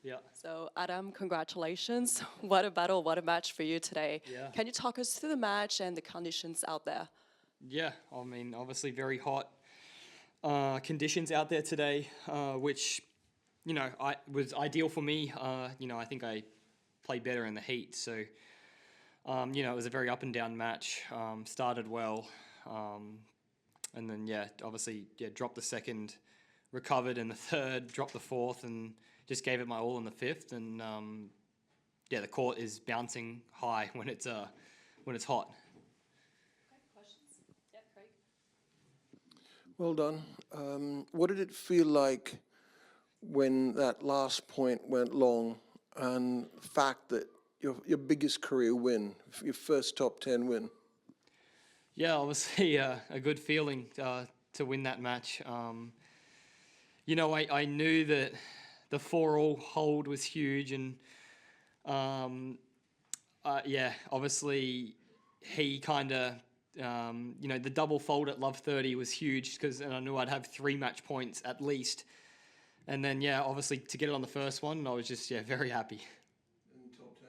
Yeah. So Adam, congratulations. What a battle, what a match for you today. Yeah. Can you talk us through the match and the conditions out there? Yeah, I mean, obviously very hot conditions out there today, which, was ideal for me. I think I played better in the heat. So, it was a very up and down match. Started well. And then, obviously, dropped the second, recovered in the third, dropped the fourth, and just gave it my all in the fifth. And, the court is bouncing high when it's hot. Questions? Yeah, Craig. Well done. What did it feel like when that last point went long, and the fact that your biggest career win, your first top 10 win? Yeah, obviously a good feeling to win that match. I knew that the 4-all hold was huge, and obviously he kind of, the double fold at love 30 was huge because I knew I'd have 3 match points at least. And then, obviously to get it on the first one, I was just, very happy. In top 10?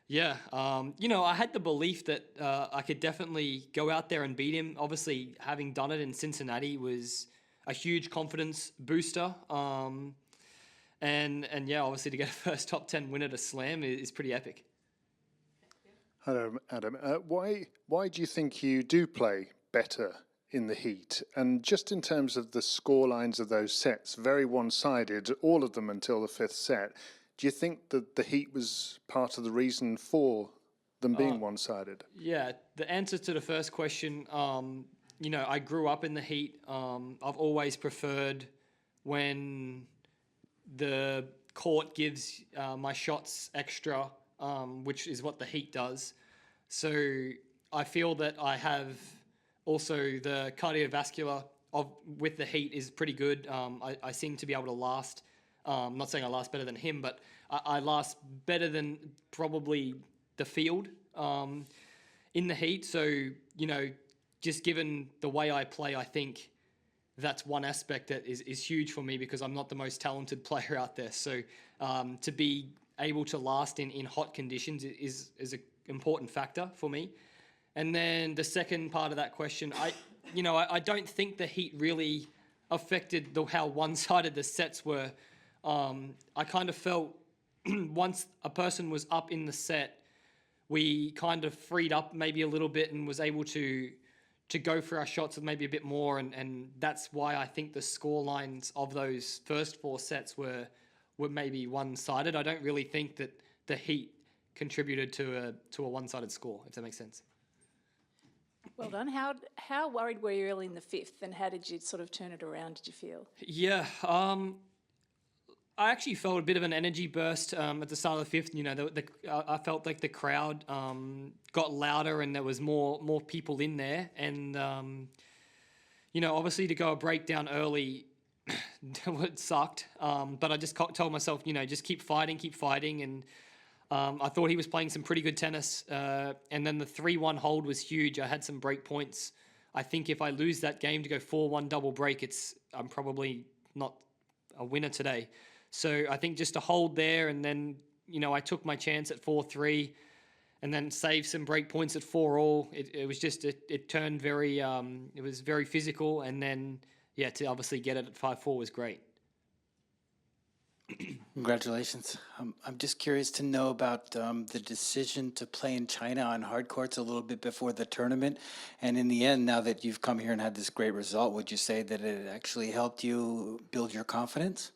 Yeah, I had the belief that I could definitely go out there and beat him. Obviously, having done it in Cincinnati was a huge confidence booster. Obviously to get a first top 10 win at a slam is pretty epic. Hello, Adam. Why do you think you do play better in the heat? And just in terms of the score lines of those sets, very one-sided, all of them until the 5th set. Do you think that the heat was part of the reason for them being one-sided? Yeah, the answer to the first question, I grew up in the heat. I've always preferred when the court gives my shots extra, which is what the heat does. So I feel that I have also the cardiovascular with the heat is pretty good. I seem to be able to last. I'm not saying I last better than him, but I last better than probably the field in the heat. So, just given the way I play, I think that's one aspect that is huge for me because I'm not the most talented player out there. So to be able to last in hot conditions is an important factor for me. And then the second part of that question, I don't think the heat really affected how one-sided the sets were. I kind of felt once a person was up in the set, we kind of freed up maybe a little bit and was able to go for our shots with maybe a bit more. And that's why I think the score lines of those first 4 sets were maybe one-sided. I don't really think that the heat contributed to a one-sided score, if that makes sense. Well done. How worried were you early in the 5th, and how did you sort of turn it around, did you feel? Yeah, I actually felt a bit of an energy burst at the start of the 5th. I felt like the crowd got louder and there was more people in there. And, obviously to go a breakdown early, it sucked. But I just told myself, just keep fighting. And I thought he was playing some pretty good tennis. And then the 3-1 hold was huge. I had some break points. I think if I lose that game to go 4-1 double break, I'm probably not a winner today. So I think just a hold there, and then, I took my chance at 4-3 and then saved some break points at 4-all. It was just, it turned very, it was very physical. And then, to obviously get it at 5-4 was great. Congratulations. I'm just curious to know about the decision to play in China on hard courts a little bit before the tournament. And in the end, now that you've come here and had this great result, would you say that it actually helped you build your confidence?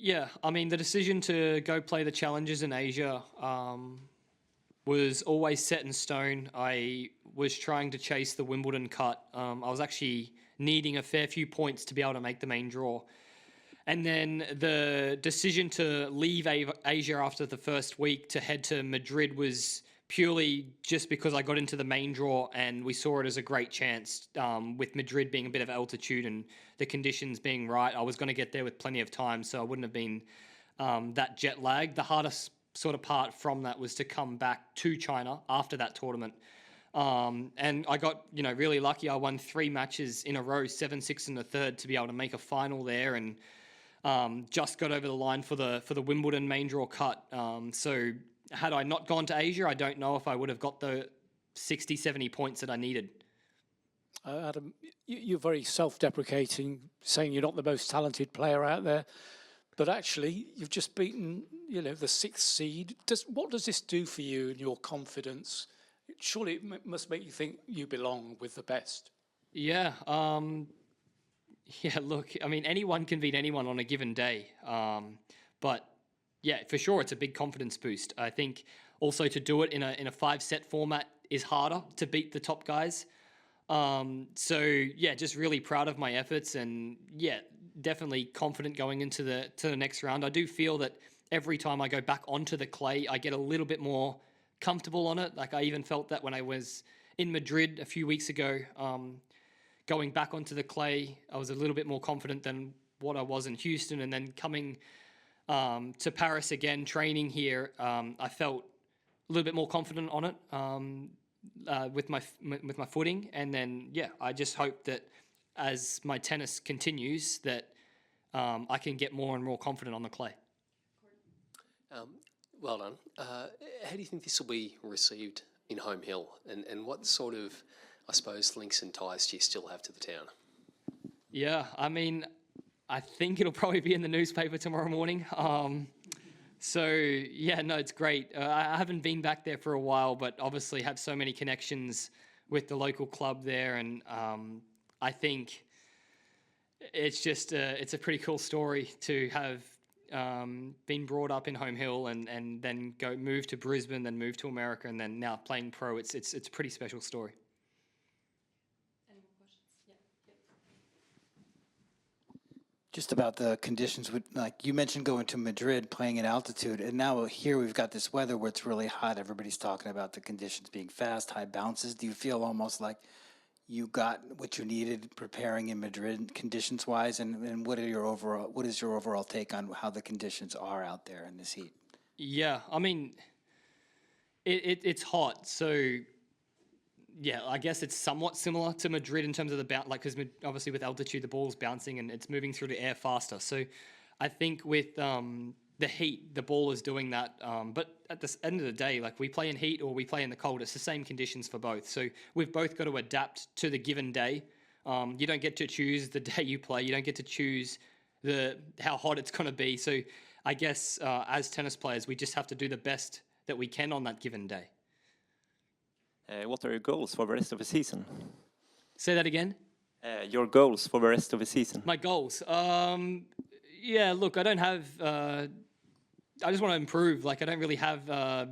Yeah, I mean, the decision to go play the challenges in Asia was always set in stone. I was trying to chase the Wimbledon cut. I was actually needing a fair few points to be able to make the main draw. And then the decision to leave Asia after the first week to head to Madrid was purely just because I got into the main draw and we saw it as a great chance. With Madrid being a bit of altitude and the conditions being right, I was going to get there with plenty of time, so I wouldn't have been that jet lagged. The hardest sort of part from that was to come back to China after that tournament. And I got, really lucky. I won 3 matches in a row, 7-6 in the third, to be able to make a final there. And just got over the line for the Wimbledon main draw cut. So had I not gone to Asia, I don't know if I would have got the 60, 70 points that I needed. Adam, you're very self-deprecating, saying you're not the most talented player out there, but actually you've just beaten, you know, the 6th seed. What does this do for you and your confidence? Surely it must make you think you belong with the best. Yeah. Yeah, look, I mean, anyone can beat anyone on a given day. But yeah, for sure, it's a big confidence boost. I think also to do it in a 5-set format is harder to beat the top guys. So yeah, just really proud of my efforts, and yeah, definitely confident going into the next round. I do feel that every time I go back onto the clay, I get a little bit more comfortable on it. Like I even felt that when I was in Madrid a few weeks ago, going back onto the clay, I was a little bit more confident than what I was in Houston, and then coming to Paris again, training here, I felt a little bit more confident on it. With my footing, and then yeah, I just hope that as my tennis continues, that I can get more and more confident on the clay. Well done. How do you think this will be received in Home Hill, and what sort of, I suppose, links and ties do you still have to the town? Yeah, I mean, I think it'll probably be in the newspaper tomorrow morning. So yeah, no, it's great. I haven't been back there for a while, but obviously have so many connections with the local club there, and I think it's just it's a pretty cool story to have been brought up in Home Hill and then move to Brisbane, then move to America, and then now playing pro. It's a pretty special story. Any more questions? Yeah. Just about the conditions, like you mentioned going to Madrid, playing at altitude, and now here we've got this weather where it's really hot. Everybody's talking about the conditions being fast, high bounces. Do you feel almost like you got what you needed preparing in Madrid conditions-wise, and what is your overall take on how the conditions are out there in this heat? Yeah, I mean, it's hot, so yeah, I guess it's somewhat similar to Madrid in terms of the bounce, like, because obviously with altitude, the ball's bouncing and it's moving through the air faster. So I think with the heat, the ball is doing that. But at the end of the day, like we play in heat or we play in the cold, it's the same conditions for both. So we've both got to adapt to the given day. You don't get to choose the day you play. You don't get to choose how hot it's going to be. So I guess as tennis players, we just have to do the best that we can on that given day. What are your goals for the rest of the season? Say that again? Your goals for the rest of the season. My goals? Yeah, look, I don't have... I just want to improve. Like, I don't really have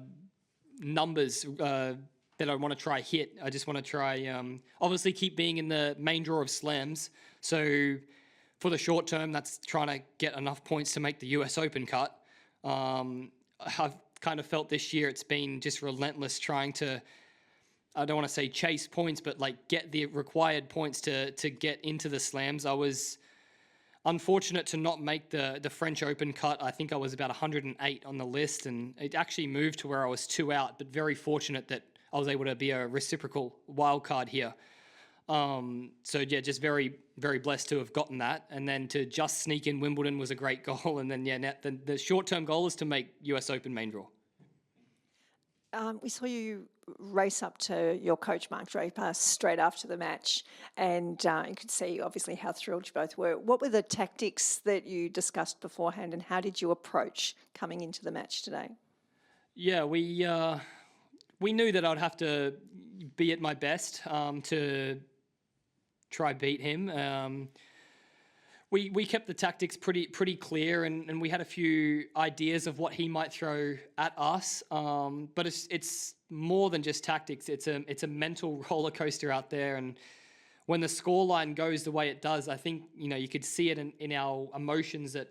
numbers that I want to try hit. I just want to try, obviously, keep being in the main draw of slams. So for the short term, that's trying to get enough points to make the US Open cut. I've kind of felt this year it's been just relentless trying to... I don't want to say chase points, but like get the required points to get into the slams. I was unfortunate to not make the French Open cut. I think I was about 108 on the list, and it actually moved to where I was 2 out, but very fortunate that I was able to be a reciprocal wild card here. So yeah, just very, very blessed to have gotten that. And then to just sneak in Wimbledon was a great goal. And then yeah, the short-term goal is to make US Open main draw. We saw you race up to your coach, Mark Draper, straight after the match, and you could see obviously how thrilled you both were. What were the tactics that you discussed beforehand, and how did you approach coming into the match today? Yeah, we knew that I'd have to be at my best to try beat him. We kept the tactics pretty clear, and we had a few ideas of what he might throw at us. But it's more than just tactics. It's a mental roller coaster out there, and when the scoreline goes the way it does, I think you could see it in our emotions. That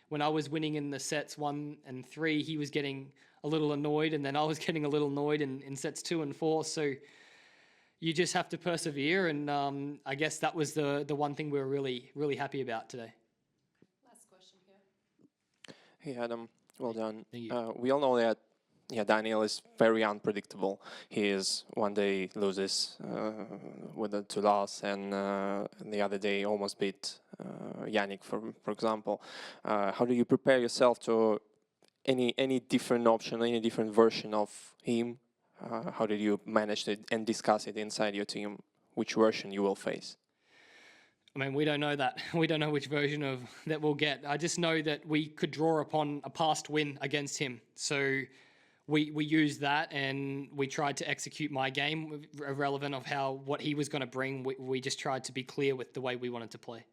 when I was winning in the sets 1 and 3, he was getting a little annoyed, and then I was getting a little annoyed in sets 2 and 4. So you just have to persevere, and I guess that was the one thing we were really happy about today. Last question here. Hey Adam, well done. Thank you. We all know that yeah, Daniel is very unpredictable. He is one day loses with a to loss, and the other day almost beat Yannick, for example. How do you prepare yourself to any different option, any different version of him? How did you manage it and discuss it inside your team? Which version you will face? I mean, we don't know that. We don't know which version of that we'll get. I just know that we could draw upon a past win against him. So we used that, and we tried to execute my game, irrelevant of what he was going to bring. We just tried to be clear with the way we wanted to play.